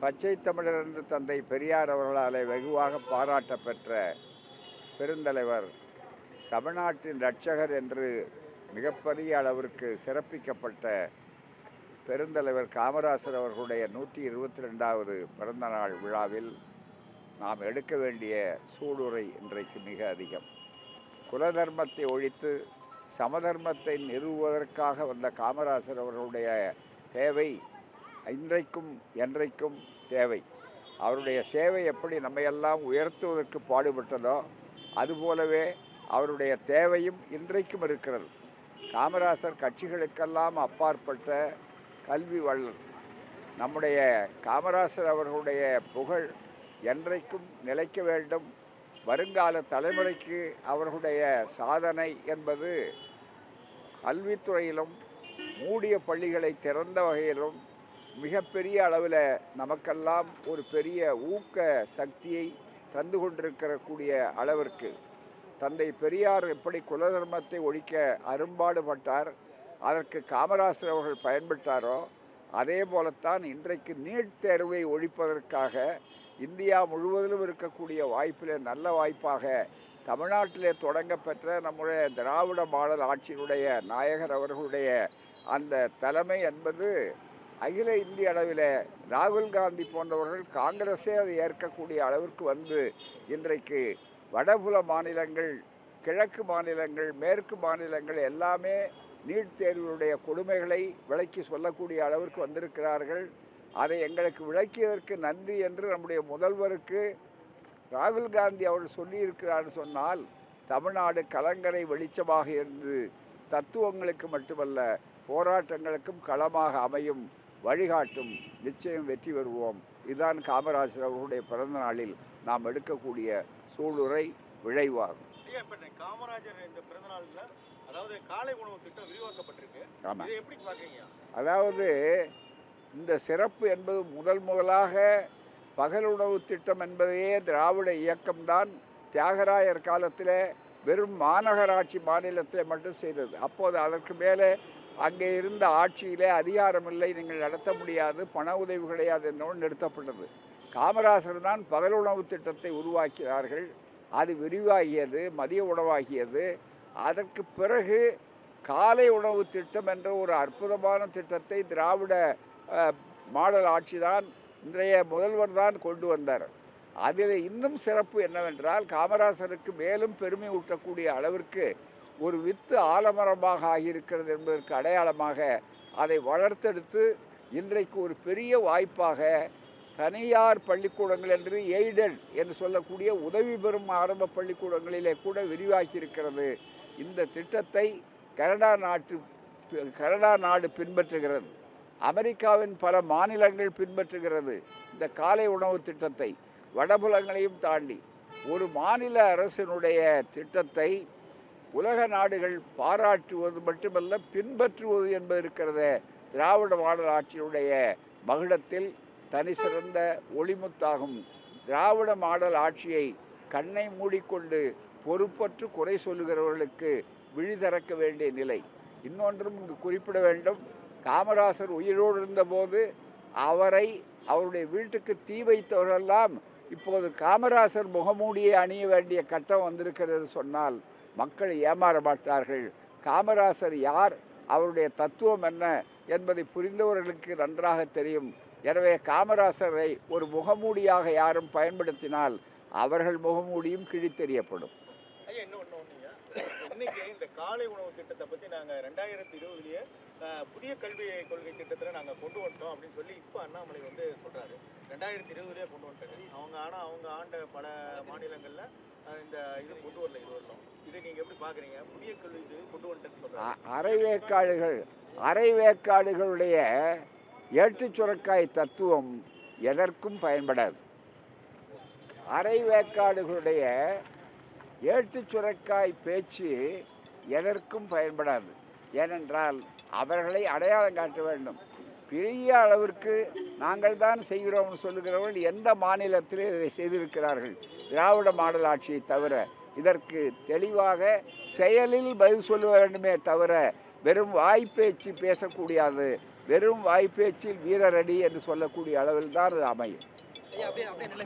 பச்சை தமிழர் என்று தந்தை பெரியார் அவர்களால் வெகுவாக பாராட்ட பெற்ற பெருந்தலைவர், தமிழ்நாட்டின் இரட்சகர் என்று மிகப்பெரிய அளவிற்கு சிறப்பிக்கப்பட்ட பெருந்தலைவர் காமராசர் அவர்களுடைய 122வது பிறந்தநாள் விழாவில் நாம் எடுக்க வேண்டிய சூளுரை இன்றைக்கு மிக அதிகம். குலதர்மத்தை ஒழித்து சமதர்மத்தை நிறுவுவதற்காக வந்த காமராசர் அவர்களுடைய தேவை இன்றைக்கும் என்றைக்கும் தேவை. அவருடைய சேவை எப்படி நம்மையெல்லாம் உயர்த்துவதற்கு பாடுபட்டதோ அதுபோலவே அவருடைய தேவையும் இன்றைக்கும் இருக்கிறது. காமராசர் கட்சிகளுக்கெல்லாம் அப்பாற்பட்ட கல்வி வள்ளல். நம்முடைய காமராசர் அவர்களுடைய புகழ் என்றைக்கும் நிலைக்க வேண்டும். வருங்கால தலைமுறைக்கு அவர்களுடைய சாதனை என்பது கல்வித்துறையிலும் மூடிய பள்ளிகளை திறந்த வகையிலும் மிகப்பெரிய அளவில் நமக்கெல்லாம் ஒரு பெரிய ஊக்க சக்தியை தந்து கொண்டிருக்கக்கூடிய அளவிற்கு தந்தை பெரியார் எப்படி குலதர்மத்தை ஒழிக்க அரும்பாடுபட்டார், அதற்கு காமராசர் அவர்கள் பயன்பட்டாரோ அதே போலத்தான் இன்றைக்கு நீட் தேர்வை ஒழிப்பதற்காக இந்தியா முழுவதிலும் இருக்கக்கூடிய வாய்ப்பில் நல்ல வாய்ப்பாக தமிழ்நாட்டிலே தொடங்க பெற்ற நம்முடைய திராவிட மாடல் ஆட்சியினுடைய நாயகர் அவர்களுடைய அந்த தலைமை என்பது அகில இந்திய அளவில் ராகுல் காந்தி போன்றவர்கள் காங்கிரஸே அதை ஏற்கக்கூடிய அளவிற்கு வந்து இன்றைக்கு வடபுல மாநிலங்கள், கிழக்கு மாநிலங்கள், மேற்கு மாநிலங்கள் எல்லாமே நீட் தேர்வுடைய கொடுமைகளை விளக்கி சொல்லக்கூடிய அளவிற்கு வந்திருக்கிறார்கள். அதை எங்களுக்கு விளக்கியதற்கு நன்றி என்று நம்முடைய முதல்வருக்கு ராகுல் காந்தி அவர்கள் சொல்லியிருக்கிறார் சொன்னால், தமிழ்நாடு கலங்கரை வெளிச்சமாக இருந்து தத்துவங்களுக்கு மட்டுமல்ல போராட்டங்களுக்கும் களமாக அமையும், வழிகாட்டும். நிச்சயம் வெற்றி பெறுவோம். இதுதான் காமராஜர் அவர்களுடைய பிறந்த நாளில் நாம் எடுக்கக்கூடிய சூளுரை விளைவாகும். காமராஜர் இந்த பிறந்த நாளில் அதாவது காலை உணவு திட்டம் விரிவாக்கப்பட்டிருக்கு. ஆமாம், இதை எப்படி பார்க்குறீங்க? அதாவது இந்த சிறப்பு என்பது முதலாக பகல் உணவு திட்டம் என்பதையே திராவிட இயக்கம்தான் தியாகராயர் காலத்தில் வெறும் மாநகராட்சி மாநிலத்தில் மட்டும் செய்தது. அப்போது அதற்கு மேலே அங்கே இருந்த ஆட்சியிலே அதிகாரமில்லை, நீங்கள் நடத்த முடியாது, பண உதவி கிடையாது என்னோடு நிறுத்தப்பட்டது. காமராசர் தான் பகல் உணவு திட்டத்தை உருவாக்கினார்கள். அது விரிவாகியது, மதிய உணவாகியது. அதற்கு பிறகு காலை உணவு திட்டம் என்ற ஒரு அற்புதமான திட்டத்தை திராவிட மாடல் ஆட்சி தான், இன்றைய முதல்வர் தான் கொண்டு வந்தார். அதில் இன்னும் சிறப்பு என்னவென்றால், காமராசருக்கு மேலும் பெருமை ஊட்டக்கூடிய அளவிற்கு ஒரு வித்து ஆலமரமாக ஆகியிருக்கிறது என்பதற்கு அடையாளமாக அதை வளர்த்தெடுத்து இன்றைக்கு ஒரு பெரிய வாய்ப்பாக தனியார் பள்ளிக்கூடங்கள் என்று எய்டட் என்று சொல்லக்கூடிய உதவி பெறும் ஆரம்ப பள்ளிக்கூடங்களிலே கூட விரிவாக்கியிருக்கிறது. இந்த திட்டத்தை கனடா நாடு பின்பற்றுகிறது. அமெரிக்காவின் பல மாநிலங்கள் பின்பற்றுகிறது. இந்த காலை உணவு திட்டத்தை வடபுலங்களையும் தாண்டி ஒரு மாநில அரசினுடைய திட்டத்தை உலக நாடுகள் பாராட்டுவது மட்டுமல்ல பின்பற்றுவது என்பது இருக்கிறத திராவிட மாடல் ஆட்சியுடைய மகுடத்தில் தனி சிறந்த ஒளிமுத்தாகும். திராவிட மாடல் ஆட்சியை கண்ணை மூடிக்கொண்டு பொறுப்பற்று குறை சொல்லுகிறவர்களுக்கு விழி திறக்க வேண்டிய நிலை. இன்னொன்றும் இங்கு குறிப்பிட வேண்டும். காமராசர் உயிரோடு இருந்தபோது அவருடைய வீட்டுக்கு தீ வைத்தவர்களெல்லாம் இப்போது காமராசர் முகமூடியை அணிய வேண்டிய கட்டம் வந்திருக்கிறது சொன்னால் மக்கள் ஏமாற மாட்டார்கள். காமராசர் யார், அவருடைய தத்துவம் என்ன என்பதை புரிந்தவர்களுக்கு நன்றாக தெரியும். எனவே காமராசரை ஒரு முகமூடியாக யாரும் பயன்படுத்தினால் அவர்கள் முகமூடியும் கிழித்தெறியப்படும். இன்னைக்கு இந்த காலை உணவு திட்டத்தை பற்றி நாங்கள் 2020 புதிய கல்வி கொள்கை திட்டத்தில் நாங்கள் கொண்டு வந்துட்டோம் அப்படின்னு சொல்லி இப்போ அண்ணாமலை சொல்கிறாரு. 2020 கொண்டு வந்துட்டாங்க அவங்க ஆண்ட பல மாநிலங்களில் இந்த இது கொண்டு வரல. இது வரலாம். இதை நீங்கள் எப்படி பார்க்குறீங்க? புதிய கல்வி இது கொண்டு வந்துட்டேன்னு சொல்கிறாங்க. அரைவேக்காடுகளுடைய ஏட்டுச் சுரக்காய் தத்துவம் எதற்கும் பயன்படாது. அரைவேக்காடுகளுடைய ஏட்டுச் சுரக்காய் பேச்சு எதற்கும் பயன்படாது. ஏனென்றால் அவர்களை அடையாளம் காட்ட வேண்டும். பெரிய அளவிற்கு நாங்கள் தான் செய்கிறோம்னு சொல்லுகிறவர்கள் எந்த மாநிலத்திலே இதை செய்திருக்கிறார்கள்? திராவிட மாடல் ஆட்சியை தவிர. இதற்கு தெளிவாக செயலில் பதில் சொல்ல வேண்டுமே தவிர வெறும் வாய்ப்பேச்சு பேசக்கூடாது. வெறும் வாய்ப்பேச்சில் வீரரடி என்று சொல்லக்கூடிய அளவில் தான் அது அமையும். ஐயா அப்படியே அப்படியே